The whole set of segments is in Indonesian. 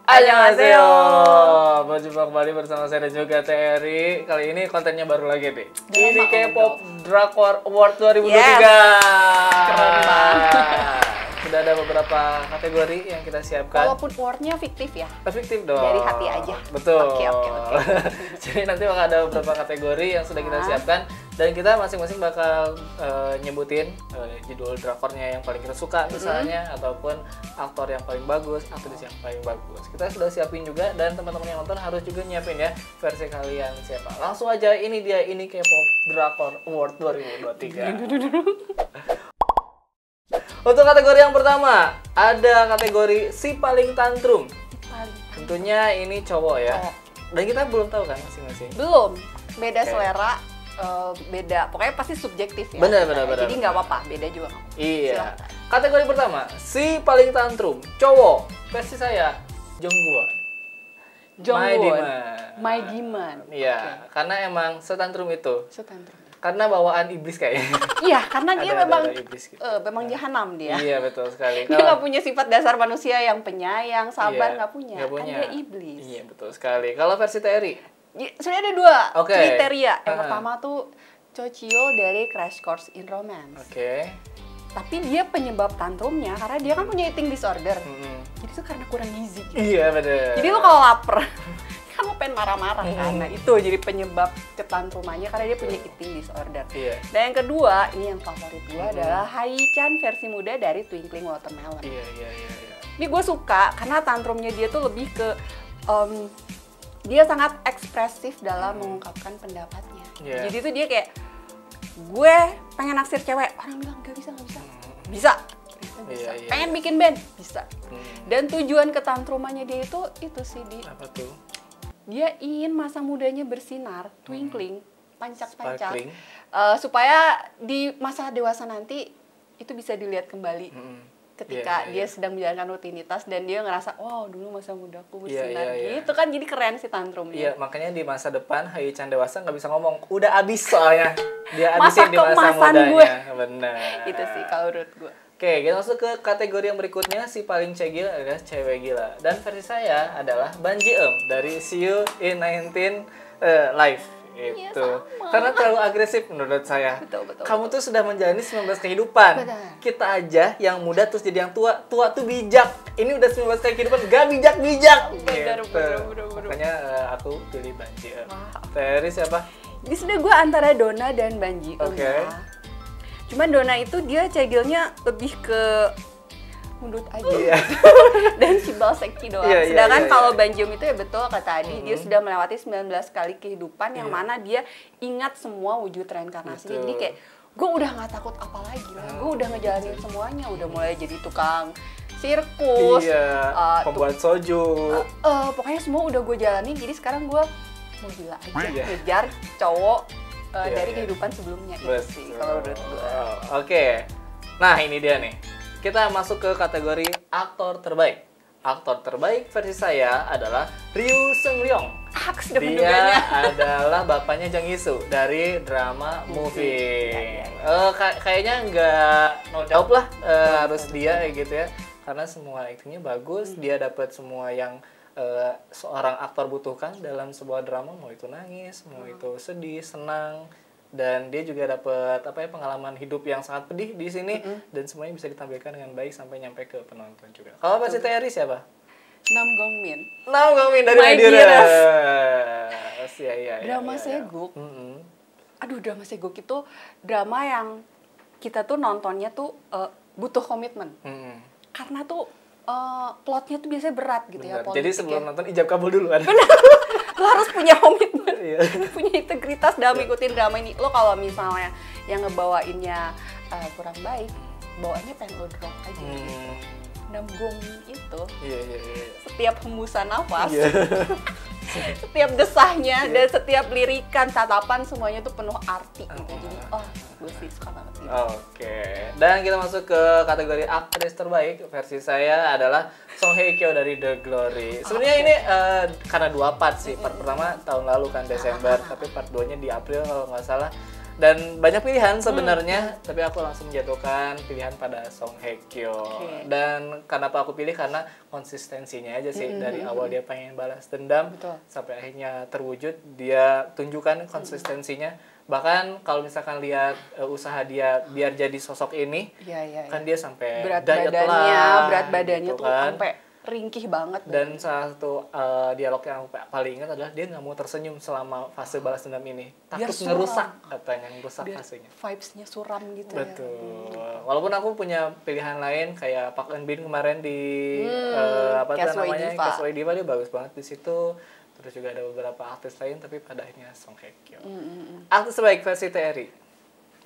Annyeonghaseyo. Berjumpa kembali bersama saya dan juga Teri. Kali ini kontennya baru lagi nih. Ini K-pop Drakor Award 2023. Keren banget. Sudah ada beberapa kategori yang kita siapkan. Walaupun awardnya fiktif ya. Fiktif dong. Dari hati aja. Betul. Oke. Jadi nanti bakal ada beberapa kategori yang sudah kita siapkan. Dan kita masing-masing bakal nyebutin judul drakornya yang paling kita suka misalnya, ataupun aktor yang paling bagus, aktris yang paling bagus. Kita sudah siapin juga, dan teman-teman yang nonton harus juga nyiapin ya versi kalian siapa. Langsung aja, ini dia, ini K-pop Drakor Award 2023. Untuk kategori yang pertama, ada kategori si paling tantrum. Tentunya ini cowok ya. Dan kita belum tahu kan masing-masing. Belum. Beda selera. Beda, pokoknya pasti subjektif ya. Benar. Jadi nggak apa-apa, beda juga. Iya. Kategori pertama, si paling tantrum, cowok. Versi saya, Jongwon. My Demon. Iya, karena emang setantrum itu. Setantrum. Karena bawaan iblis kayaknya. Iya, karena dia memang iblis gitu. memang jahanam dia. Iya, betul sekali. Dia nggak punya sifat dasar manusia yang penyayang, sabar, nggak punya. Kan dia iblis. Iya, betul sekali. Kalau versi Teri? Sebenarnya ada dua kriteria. Yang pertama tuh Cho Chil dari Crash Course in Romance. Tapi dia penyebab tantrumnya karena dia kan punya eating disorder. Jadi itu karena kurang gizi. Iya, benar. Jadi lo kalau lapar kan lo pengen marah-marah kan. Nah itu jadi penyebab ketantrumannya karena dia punya eating disorder. Dan yang kedua, ini yang favorit gue adalah Haichan versi muda dari Twinkling Watermelon. Iya. Ini gue suka karena tantrumnya dia tuh lebih ke dia sangat ekspresif dalam mengungkapkan pendapatnya. Jadi tuh dia kayak, gue pengen naksir cewek, orang bilang gak bisa. Bisa. Pengen bikin band, bisa. Dan tujuan ketantrumannya dia itu sih apa tuh? Dia ingin masa mudanya bersinar, twinkling, pancak-pancak, supaya di masa dewasa nanti itu bisa dilihat kembali. Ketika dia sedang menjalankan rutinitas dan dia ngerasa, wow dulu masa mudaku bersinar gitu kan, jadi keren sih tantrumnya. Iya, makanya di masa depan Haichan dewasa nggak bisa ngomong, udah abis soalnya. Dia abisin di masa mudanya. Gue. Benar. Itu sih kalau menurut gue. Oke, kita masuk ke kategori yang berikutnya, si paling cegil adalah cewek gila. Dan versi saya adalah Ban Ji Eum dari See You in 19 Live. Itu karena terlalu agresif menurut saya. Betul. Kamu tuh sudah menjalani 19 kehidupan. Kita aja yang muda terus jadi yang tua tuh bijak. Ini udah 19 kali kehidupan gak bijak. Bener. Makanya aku pilih Ban Ji Eum. Teri siapa? Jadi sudah gue antara Donna dan Ban Ji Eum ya. Cuman Donna itu dia cegilnya lebih ke mundut aja dan sibal seksi doang. Sedangkan kalau Ban Ji Eum itu ya betul kata Adi, dia sudah melewati 19 kali kehidupan yang mana dia ingat semua wujud reinkarnasinya. Jadi kayak gue udah gak takut apa lagi lah, gue udah ngejalanin semuanya, udah mulai jadi tukang sirkus, pembuat soju, pokoknya semua udah gue jalanin. Jadi sekarang gue mau gila aja ngejar cowok dari kehidupan sebelumnya. Itu sih kalau menurut gue. Oke, nah ini dia nih. Kita masuk ke kategori aktor terbaik. Aktor terbaik versi saya adalah Ryu Seung Ryong. Dia adalah bapaknya Jang Hee-soo dari drama Movie. Kayaknya nggak no doubt lah harus dia gitu ya. Karena semua aktingnya bagus, dia dapat semua yang seorang aktor butuhkan dalam sebuah drama, mau itu nangis, mau itu sedih, senang. Dan dia juga dapat pengalaman hidup yang sangat pedih di sini, dan semuanya bisa ditampilkan dengan baik sampai nyampe ke penonton juga. Kalau versi Teri siapa? Nam Gongmin dari Madira. Drama Seguk. Aduh, drama Seguk itu drama yang kita tuh nontonnya tuh butuh komitmen. Karena tuh plotnya tuh biasanya berat gitu ya. Jadi sebelum nonton ijab kabul dulu kan? Benar. Lo harus punya komitmen, punya integritas dalam ngikutin drama ini. Lo kalau misalnya yang ngebawainnya kurang baik, bawaannya pengen lo drop aja gitu. Nam Gongmin itu setiap hembusan nafas, setiap desahnya dan setiap lirikan, tatapan, semuanya tuh penuh arti gitu. Jadi gue sih suka banget gitu. Dan kita masuk ke kategori aktris terbaik. Versi saya adalah Song Hye Kyo dari The Glory. Sebenarnya ini karena 2 part sih. Part pertama tahun lalu kan Desember, tapi part 2-nya di April kalau nggak salah. Dan banyak pilihan sebenarnya, tapi aku langsung menjatuhkan pilihan pada Song Hye Kyo. Dan kenapa aku pilih, karena konsistensinya aja sih. Dari awal dia pengen balas dendam, sampai akhirnya terwujud, dia tunjukkan konsistensinya. Bahkan kalau misalkan lihat usaha dia biar jadi sosok ini, kan dia sampai berat badannya gitu tuh sampai ringkih banget. Dan salah satu dialog yang aku paling ingat adalah dia nggak mau tersenyum selama fase balas dendam ini, takut ngerusak katanya, ngerusak fasenya. Vibes-nya suram gitu. Betul. Walaupun aku punya pilihan lain kayak Park Eun Bin kemarin di Castaway Diva, dia bagus banget di situ. Terus juga ada beberapa artis lain, tapi pada akhirnya Song Hye Kyo. Artis terbaik versi TRI.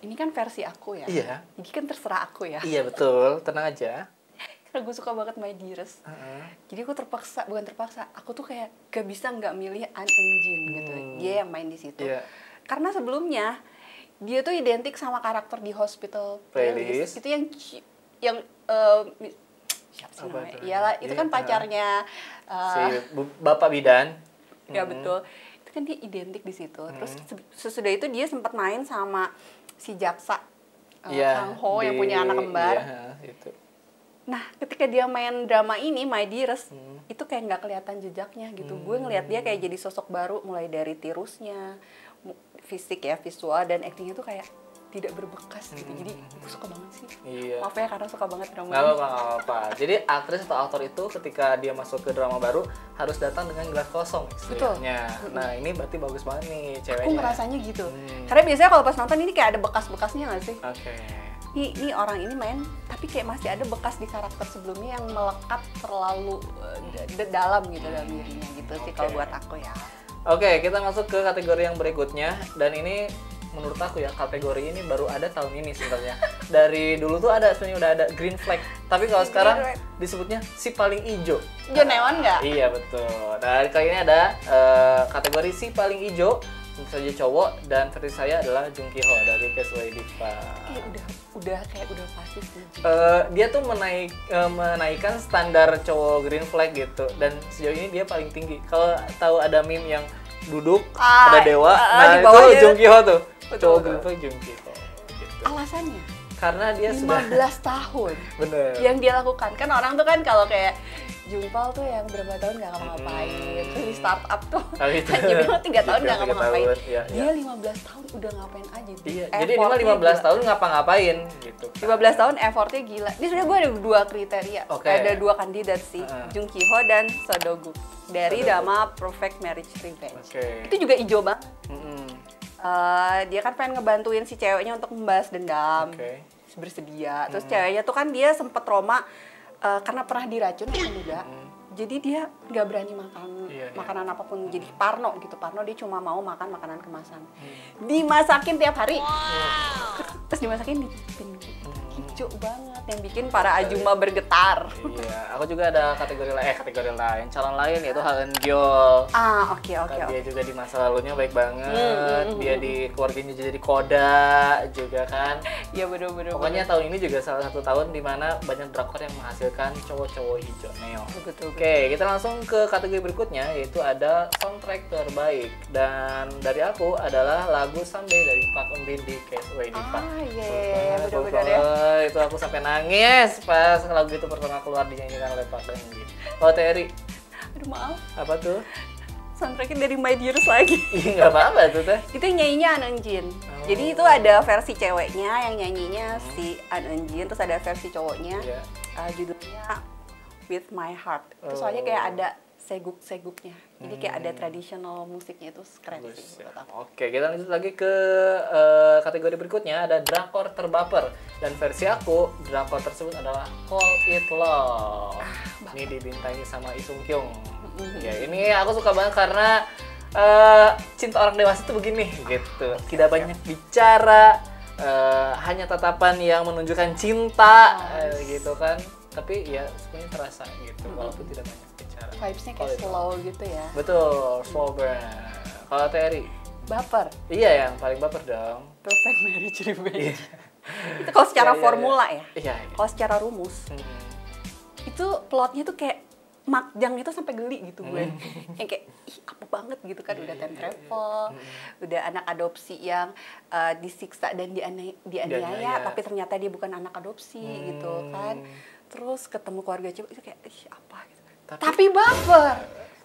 Ini kan versi aku ya. Iya. Jadi kan terserah aku ya. Iya betul, tenang aja. Karena gue suka banget My Dearest. Jadi aku bukan terpaksa, aku tuh kayak gak bisa nggak milih An Eun-jin gitu. Dia yang main di situ. Karena sebelumnya dia tuh identik sama karakter di Hospital Playlist. Itu yang siapa sih namanya? Iyalah, itu kan pacarnya si Bapak Bidan. Ya betul. Itu kan dia identik di situ. Terus sesudah itu dia sempat main sama si jaksa Kang Ho yang punya anak kembar. Itu. Nah, ketika dia main drama ini, My Dearest, itu kayak nggak kelihatan jejaknya gitu. Gue ngelihat dia kayak jadi sosok baru, mulai dari tirusnya, fisik ya, visual, dan aktingnya tuh kayak tidak berbekas gitu. Jadi gue suka banget sih. Maaf ya karena suka banget drama ini. Gak apa-apa. Jadi aktris atau aktor itu ketika dia masuk ke drama baru harus datang dengan gelas kosong istilahnya. Nah ini berarti bagus banget nih ceweknya. Aku ngerasanya gitu. Karena biasanya kalau pas nonton ini kayak ada bekas-bekasnya nggak sih? Ini orang ini main, tapi kayak masih ada bekas di karakter sebelumnya yang melekat terlalu dalam gitu dalam dirinya gitu sih kalau buat aku ya. Oke, kita masuk ke kategori yang berikutnya, dan ini menurut aku ya kategori ini baru ada tahun ini sebenarnya. Dari dulu tuh sebenarnya udah ada green flag, tapi kalau sekarang disebutnya si paling ijo. Jo Neon nggak? Iya betul. Nah kali ini ada kategori si paling ijo, tentu saja cowok, dan versi saya adalah Jung Ki Ho dari Castaway Diva. Udah pasti sih. Dia tuh menaikkan standar cowok green flag gitu, dan sejauh ini dia paling tinggi. Kalau tahu ada meme yang duduk ada dewa, nah itu Jung Ki Ho tuh. Cowok green flag Jung Ki Ho. Gitu. Alasannya? Karena dia 15 sudah tahun. Bener. Yang dia lakukan. Kan orang tuh kan kalau kayak Jungpal tuh yang berapa tahun gak ngapa-ngapain. Terus di startup tuh hanya bilang 3 tahun gak ngapa-ngapain. Dia 15 tahun udah ngapain aja. Iya, jadi dia 15 tahun ngapa-ngapain gitu. 15 tahun effortnya gila. Ini sebenarnya gue ada 2 kriteria. Ada 2 kandidat sih, Jung Ki Ho dan So Do Guk dari drama Perfect Marriage Revenge. Itu juga ijo banget. Dia kan pengen ngebantuin si ceweknya untuk membalas dendam. Bersedia. Terus ceweknya tuh kan dia sempet trauma karena pernah diracun waktu muda. Jadi dia nggak berani makan makanan apapun. Jadi parno gitu. Parno dia cuma mau makan makanan kemasan. Dimasakin tiap hari. Terus dimasakin di hijau banget yang bikin para ajuma bergetar. Iya, aku juga ada kategori lain, calon lain yaitu Han Gyeol. Oke. Dia juga di masa lalunya baik banget. Dia di keluarganya jadi koda juga kan. Iya bener. Pokoknya tahun ini juga salah satu tahun di mana banyak drakor yang menghasilkan cowok-cowok hijau neo. Betul. Oke, kita langsung ke kategori berikutnya yaitu ada soundtrack terbaik, dan dari aku adalah lagu Someday dari Park Eun Bin di Castaway Diva. Bener ya. Itu aku sampai nangis pas lagu itu pertama keluar dinyanyikan oleh Park Eun Bin. Kalau Terry? Aduh maaf. Apa tuh? Soundtracknya dari My Dearest lagi. Nggak apa-apa tuh teh. Itu yang nyanyinya An Eun-jin. Jadi itu ada versi ceweknya yang nyanyinya si An Eun-jin, terus ada versi cowoknya. Judulnya With My Heart. Itu soalnya kayak ada seguk-seguknya. Jadi kayak ada traditional musiknya, itu keren sih buat aku. Oke, kita lanjut lagi ke kategori berikutnya, ada drakor terbaper. Dan versi aku, drakor tersebut adalah Call It Love. Ini dibintangi sama Lee Sung Kyung. Ya, ini aku suka banget karena cinta orang dewasa itu begini gitu. Tidak banyak bicara, hanya tatapan yang menunjukkan cinta gitu kan. Tapi ya sebenarnya terasa gitu, walaupun tidak banyak bicara. Vibes-nya kayak slow gitu ya. Betul, slow burn. Kalau Terry? Baper. Iya, yang paling baper dong. Perfect Marriage Revenge. Itu kalau secara formula ya. Kalau secara rumus, itu plotnya tuh kayak makjang itu sampai geli gitu gue. Yang kayak, ih apa banget gitu kan, udah time travel, udah anak adopsi yang disiksa dan dianiaya, tapi ternyata dia bukan anak adopsi gitu kan. Terus ketemu keluarga coba itu kayak ih apa gitu. Tapi baper.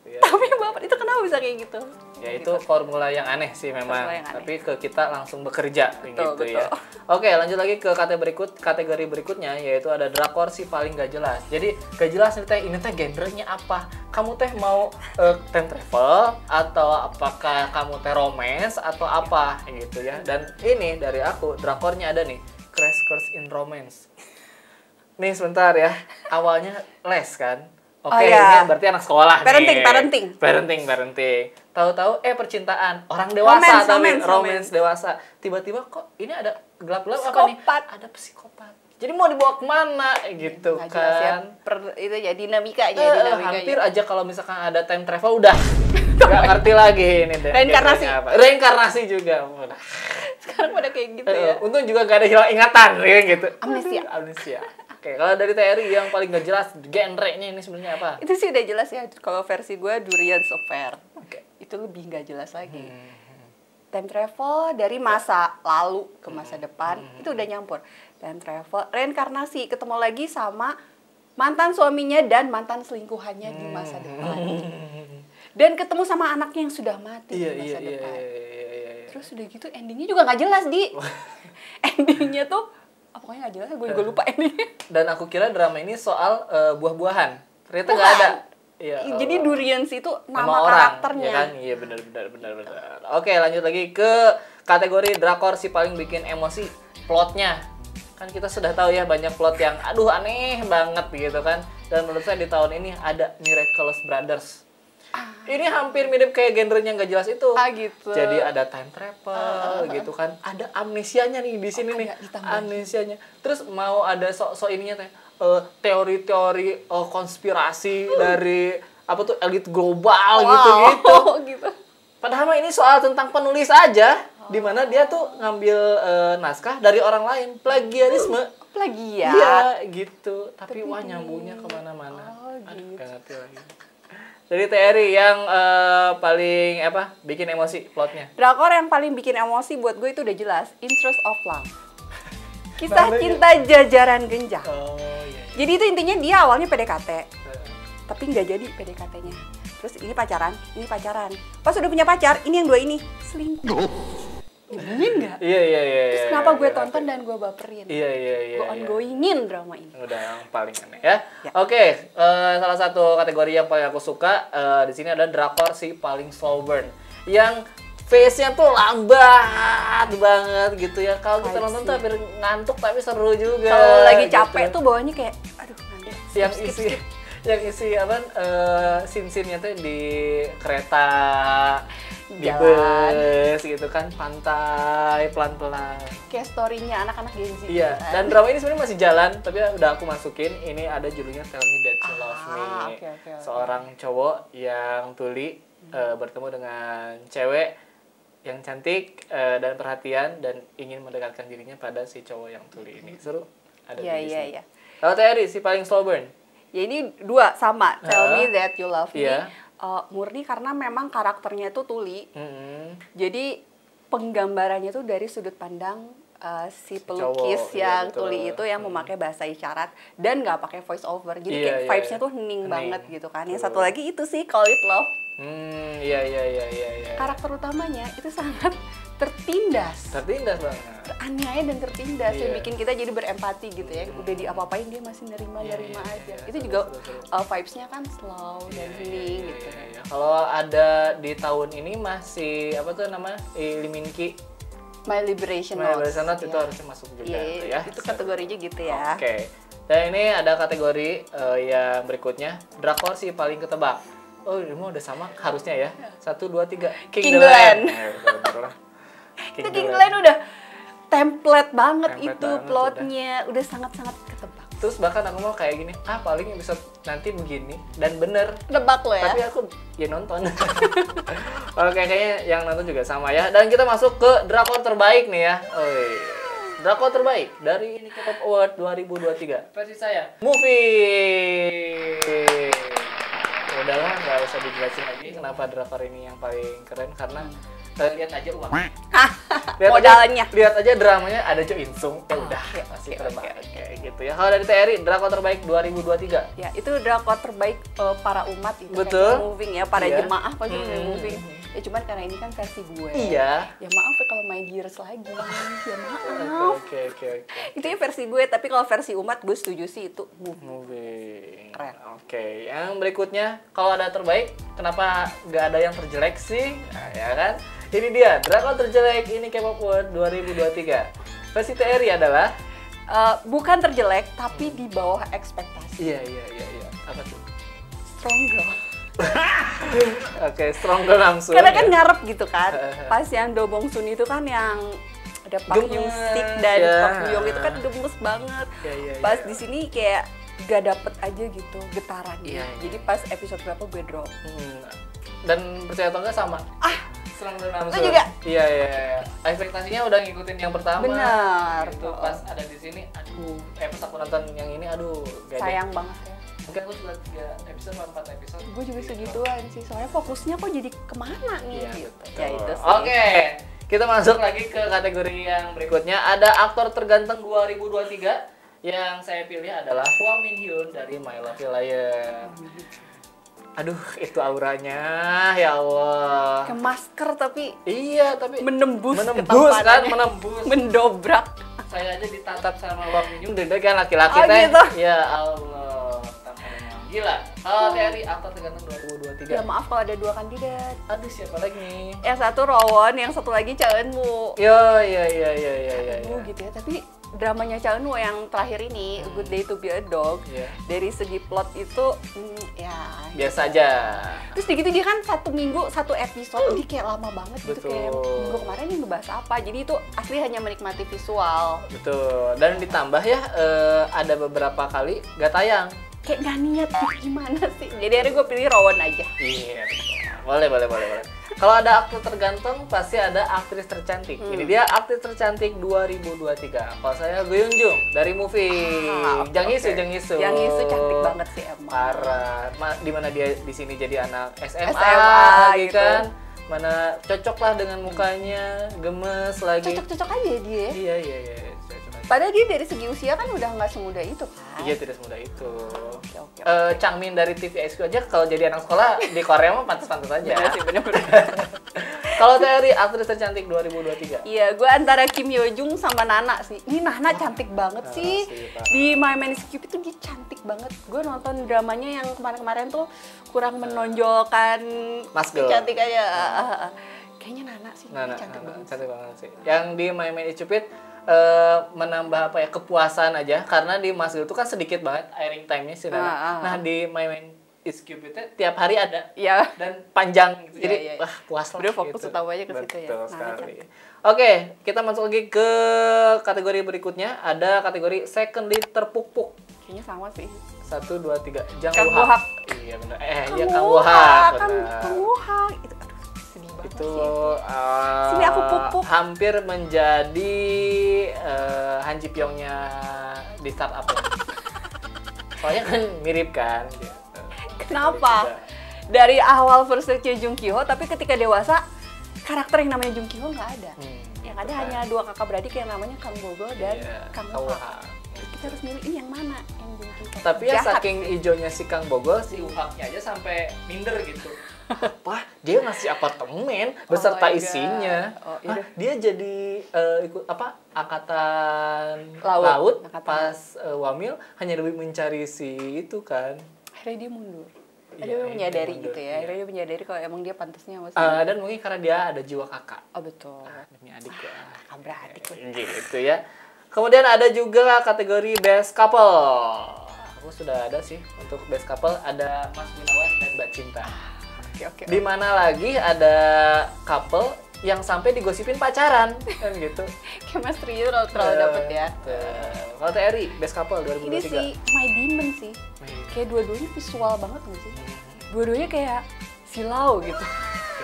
Tapi baper itu kenapa bisa kayak gitu? Ya itu formula yang aneh sih memang. Tapi ke kita langsung bekerja gitu ya. Oke, lanjut lagi ke kategori berikutnya, yaitu ada drakor si paling gak jelas. Jadi gak jelas ini teh genrenya apa? Kamu teh mau time travel atau apakah kamu teh romance atau apa gitu ya. Dan ini dari aku drakornya ada nih, Crash Course in Romance. Nih sebentar ya. Awalnya les kan. Oke, ini berarti anak sekolah nih. Parenting. Tahu-tahu percintaan orang dewasa, romance dewasa. Tiba-tiba kok ini ada gelap-gelap apa nih? Ada psikopat. Jadi mau dibawa kemana gitu kan? Itu ya dinamikanya. Hampir aja kalau misalkan ada time travel udah nggak ngerti lagi ini deh. Reinkarnasi juga. Sekarang pada kayak gitu ya. Untung juga gak ada hilang ingatan ya gitu. Amnesia. Oke, kalau dari Terry yang paling gak jelas genrenya ini sebenarnya apa? Itu sih udah jelas ya. Kalau versi gue Durian's Affair. Itu lebih gak jelas lagi. Time travel dari masa lalu ke masa depan itu udah nyampur. Time travel, reinkarnasi, ketemu lagi sama mantan suaminya dan mantan selingkuhannya di masa depan. Dan ketemu sama anaknya yang sudah mati di masa depan. Terus udah gitu endingnya juga gak jelas, Di. Endingnya tuh pokoknya gak jelas, gue juga lupa endingnya. Dan aku kira drama ini soal buah-buahan. Ternyata gak ada. Ya, jadi Durians itu nama karakternya. Ya kan? Iya benar. Oke, lanjut lagi ke kategori drakor si paling bikin emosi. Plotnya. Kan kita sudah tahu ya banyak plot yang aduh aneh banget gitu kan. Dan menurut saya di tahun ini ada Miraculous Brothers. Ini hampir mirip kayak genrenya nggak jelas itu. Gitu. Jadi ada time travel gitu kan. Ada amnesianya nih di sini nih. Amnesianya. Terus mau ada sok ininya teh. Teori-teori konspirasi dari apa tuh elit global gitu. Padahal ini soal tentang penulis aja, di mana dia tuh ngambil naskah dari orang lain, plagiarisme. Plagiat. Iya gitu. Tapi wah nyambungnya kemana-mana. Aduh, gak ngerti lagi. Jadi Terry yang paling bikin emosi plotnya. Drakor yang paling bikin emosi buat gue itu udah jelas, Interest of Love. Kisah cinta jajaran genjang. Iya. Jadi itu intinya dia awalnya PDKT. Tapi nggak jadi PDKT-nya. Terus ini pacaran. Pas udah punya pacar, ini yang dua ini selingkuh. Nyebelin nggak? Iya. Terus kenapa gue tonton dan gue baperin? Iya. Gue ongoingin drama ini. Udah yang paling aneh ya. Oke, salah satu kategori yang paling aku suka di sini ada drakor si paling slow burn. Yang face-nya tuh lambat banget gitu ya. Kalau kita nonton tuh hampir ngantuk tapi seru juga. Kalau lagi capek tuh bawahnya kayak aduh ngantuk. Yang isi scene-scene-nya tuh di kereta, di bus gitu kan, pantai pelan-pelan. Kayak story-nya anak-anak Gen Z. Iya, dan drama ini sebenarnya masih jalan, tapi udah aku masukin. Ini ada judulnya Tell Me That You Love Me. Okay. Seorang cowok yang tuli bertemu dengan cewek yang cantik dan perhatian dan ingin mendekatkan dirinya pada si cowok yang tuli ini. Seru. Ada di sini. Iya. Kalau Terry si paling slow burn. Ya ini dua sama. Tell Me That You Love Me. Murni karena memang karakternya itu tuli. Jadi penggambarannya tuh dari sudut pandang si pelukis yang tuli itu yang memakai bahasa isyarat dan nggak pakai voice over. Jadi kayak vibes-nya tuh hening banget gitu kan. Yang satu lagi itu sih Call It Love. Iya. Karakter utamanya itu sangat tertindas banget, teraniaya dan tertindas yang bikin kita jadi berempati gitu ya. Udah diapa-apain dia masih nerima aja. Itu juga vibes-nya kan slow dan healing gitu. Kalau ada di tahun ini masih apa tuh namanya Lee Min Ki, My Liberation Notes itu harusnya masuk juga ya. Itu kategorinya gitu ya. Oke. Dan ini ada kategori yang berikutnya, drakor si paling ketebak. Oh, ini udah sama harusnya ya. 1, 2, 3. Kingland. Itu Kingland udah template banget plotnya. Udah sangat-sangat ketebak. Terus bahkan aku mau kayak gini, paling episode nanti begini dan bener. Nebak lo ya. Tapi aku nonton. Oke, kayaknya yang nonton juga sama ya. Dan kita masuk ke drakor terbaik nih ya. Drakor terbaik dari Nikkei Award 2023. Versi saya, movie. udahlah nggak usah dijelasin lagi kenapa drakor ini yang paling keren karena lihat aja uang. Modalnya. Lihat aja dramanya ada Jo In Sung. Ya udah masih terbaik kayak gitu ya. Kalau dari TRI drakor terbaik 2023. Ya, itu drakor terbaik para umat itu. Betul. Moving ya, para jemaah pasti moving. Ya cuman karena ini kan versi gue. Iya. Ya maaf ya kalau My Dears lagi. Ya maaf. Oke. Itu ya versi gue, tapi kalau versi umat gue setuju sih itu Moving. Keren. Oke, yang berikutnya kalau ada terbaik, kenapa nggak ada yang terjelek sih? Nah, ya kan? Ini dia, drakor terjelek ini K-pop World 2023. Versi TRI adalah bukan terjelek, tapi di bawah ekspektasi. Iya. Apa tuh? Strong Girl. Oke, Strong Girl langsung. Karena kan ngarep gitu kan. Pas yang Do Bong Sun itu kan yang ada Park Hyung Sik dan Park Hyung itu kan gemes banget. Pas di sini kayak gak dapet aja gitu getarannya. Jadi pas episode berapa gue drop. Dan percaya atau enggak sama. Strong Girl langsung. Itu juga. Iya. Ekspektasinya udah ngikutin yang pertama. Benar. Gitu. Pas ada di sini, pas aku nonton yang ini, gak sayang banget ya. Mungkin aku cuma 3 episode atau 4 episode. Gue juga segituan sih, soalnya fokusnya kok jadi kemana nih gitu. Ya itu sih. Oke, kita masuk lagi ke kategori yang berikutnya. Ada aktor terganteng 2023 yang saya pilih adalah Hwa Min Hyun dari My Love Lion. Aduh, itu auranya, ya Allah. Kayak masker tapi tapi menembus kan, menembus. Mendobrak. Saya aja ditatap sama Hwa Min Hyun, dede kan laki-laki teh. Gitu. Ya Allah, gila. Kalau TRI aktor terganteng 2023. Ya maaf kalau ada 2 kandidat. Aduh, siapa lagi nih? Yang satu Rawon, yang satu lagi Cha Eun-woo. Iya. Gitu ya, tapi dramanya Cha Eun-woo yang terakhir ini, A Good Day to Be a Dog, dari segi plot itu ya biasa aja. Terus gitu dia kan 1 minggu 1 episode, jadi kayak lama banget gitu. Kayak minggu kemarin ini ngebahas apa, jadi itu asli hanya menikmati visual. Betul, dan ditambah ya ada beberapa kali gak tayang. Kayak gak niat gimana sih, jadi akhirnya gue pilih Rawon aja. Iya, boleh. Kalau ada aktor terganteng, pasti ada aktris tercantik. Ini dia aktris tercantik 2023. Kalau saya Go Yoon Jung dari movie Jang Hee-soo. Jang Hee-soo cantik banget sih emang. Parah. Dimana dia di sini jadi anak SMA gitu kan. Mana cocok lah dengan mukanya, gemes lagi. Cocok-cocok aja dia. Iya. Padahal dia dari segi usia kan udah nggak semuda itu kan? Iya, tidak semudah itu. Oke. Changmin dari TV IQ aja kalau jadi anak sekolah di Korea mah pantas-pantas aja. Bener sih, bener. Kalau TRI aktris tercantik 2023. Iya, gue antara Kim Hyo Jung sama Nana sih. Ini Nana cantik banget sih. Di My Man is Cupid itu dia cantik banget. Gue nonton dramanya yang kemarin-kemarin tuh kurang menonjolkan cantik aja. Kayaknya Nana sih, cantik banget sih. Yang di My Man is Cupid menambah kepuasan aja karena di Mas Girl itu kan sedikit banget airing time-nya sih Nana. Nah di My Man is Cupid itu tiap hari ada dan panjang gitu. Jadi puas lah. Udah fokus gitu. utamanya ke situ ya. Betul sekali. Oke, kita masuk lagi ke kategori berikutnya. Ada kategori second lead terpuk-puk. Kayaknya sama sih. 1, 2, 3. Kang Woo Hak. Iya benar. Kang Woo Hak. Kang Woo Hak. Itu sini aku pupuk hampir menjadi Han Ji Pyongnya di startup ya. Soalnya kan mirip kan. Kenapa? Dari awal versusnya Jung Ki Ho, tapi ketika dewasa karakter yang namanya Jung Ki Ho nggak ada. Yang ada hanya 2 kakak beradik yang namanya Kang Bo-go dan Kang Woo Hak. Kita harus milih ini yang mana yang Jung Ki Ho. Tapi ya saking ijonya si Kang Bo-go, si Woo Hak-nya aja sampai minder gitu. Wah, dia ngasih apartemen beserta isinya. Dia jadi ikut angkatan laut pas Wamil hanya lebih mencari si itu kan. Akhirnya dia mundur. Dia menyadari gitu ya. Akhirnya dia menyadari kalau emang dia pantasnya masih. Dan mungkin karena dia ada jiwa kakak. Oh betul. Demi adik gua. Kakak beradik. Gitu ya. Kemudian ada juga kategori best couple. Aku sudah ada sih untuk best couple, ada Mas Gunawan dan Mbak Cinta. Oke. Di mana lagi ada couple yang sampai digosipin pacaran kan gitu. Chemistry itu terlalu dapet ya. Kalau TRI best couple 2023. Ini sih My Demon sih. Kayak dua-duanya visual banget nggak sih? Dua-duanya kayak silau gitu.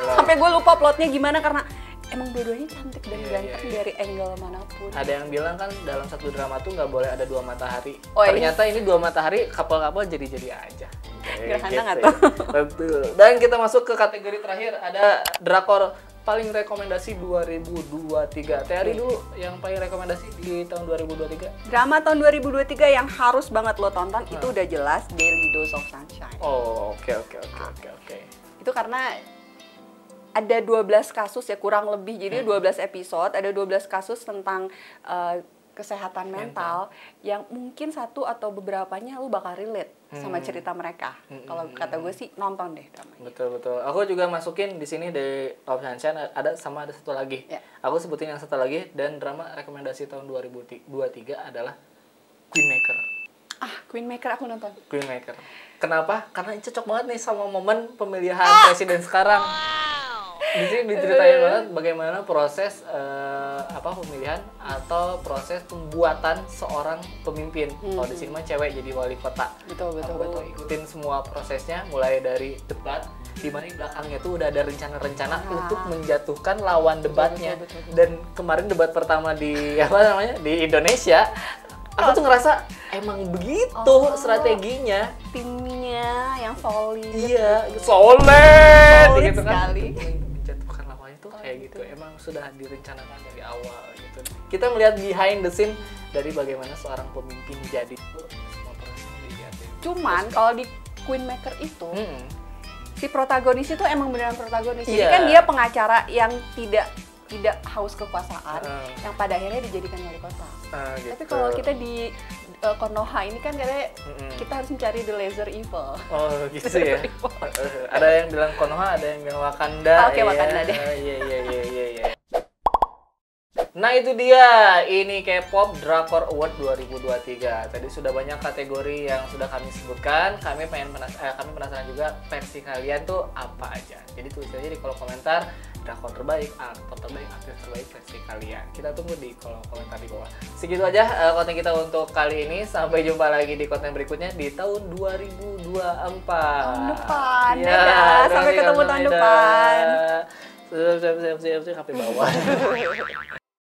Sampai gue lupa plotnya gimana karena emang dua-duanya cantik dan ganteng dari angle manapun. Ada yang bilang kan dalam satu drama tuh nggak boleh ada 2 matahari. Ternyata ini 2 matahari couple-couple jadi-jadi aja. Gerhana nggak tuh? Betul. Dan kita masuk ke kategori terakhir, ada drakor paling rekomendasi 2023. Teori dulu yang paling rekomendasi di tahun 2023. Drama tahun 2023 yang harus banget lo tonton itu udah jelas Daily Dose of Sunshine. Oh, oke. Itu karena ada 12 kasus ya kurang lebih. Jadi 12 episode, ada 12 kasus tentang kesehatan mental yang mungkin satu atau beberapanya lu bakal relate sama cerita mereka. Kalau kata gue sih nonton deh dramanya. Betul. Aku juga masukin di sini di Of Sunshine ada satu lagi. Ya. Aku sebutin yang satu lagi, dan drama rekomendasi tahun 2023 adalah Queenmaker. Queenmaker aku nonton. Queenmaker. Kenapa? Karena cocok banget nih sama momen pemilihan presiden sekarang. Di sini diceritain banget bagaimana proses pemilihan atau proses pembuatan seorang pemimpin. Kalau di sini mah cewek jadi wali kota. Betul. Ikutin semua prosesnya mulai dari debat, di mana di belakangnya tuh udah ada rencana-rencana untuk menjatuhkan lawan debatnya. Betul. Dan kemarin debat pertama di di Indonesia, aku tuh ngerasa emang begitu strateginya. Timnya yang solid. Iya, solid gitu kan. Sekali. Menjatuhkan lawannya tuh kayak gitu. Emang sudah direncanakan dari awal gitu. Kita melihat behind the scene dari bagaimana seorang pemimpin jadi tuh semua prosesnya dilihatin. Cuman kalau di Queenmaker itu si protagonis itu emang beneran protagonis. Jadi kan dia pengacara yang tidak haus kekuasaan, yang pada akhirnya dijadikan wali kota. Gitu. Tapi kalau kita di Konoha ini kan katanya kita harus mencari the lesser evil. Oh gitu ya. Ada yang bilang Konoha, ada yang bilang Wakanda. Oke, Wakanda deh. Iya. Nah itu dia, ini K-pop Drakor Award 2023. Tadi sudah banyak kategori yang sudah kami sebutkan. Kami penasaran juga versi kalian tuh apa aja. Jadi tulis aja di kolom komentar drakor terbaik, aktor terbaik, aktris terbaik versi kalian. Kita tunggu di kolom komentar di bawah. Segitu aja konten kita untuk kali ini. Sampai jumpa lagi di konten berikutnya di tahun 2024. Tahun depan. Ya, sampai ketemu tahun depan. Siap, sampai bawah.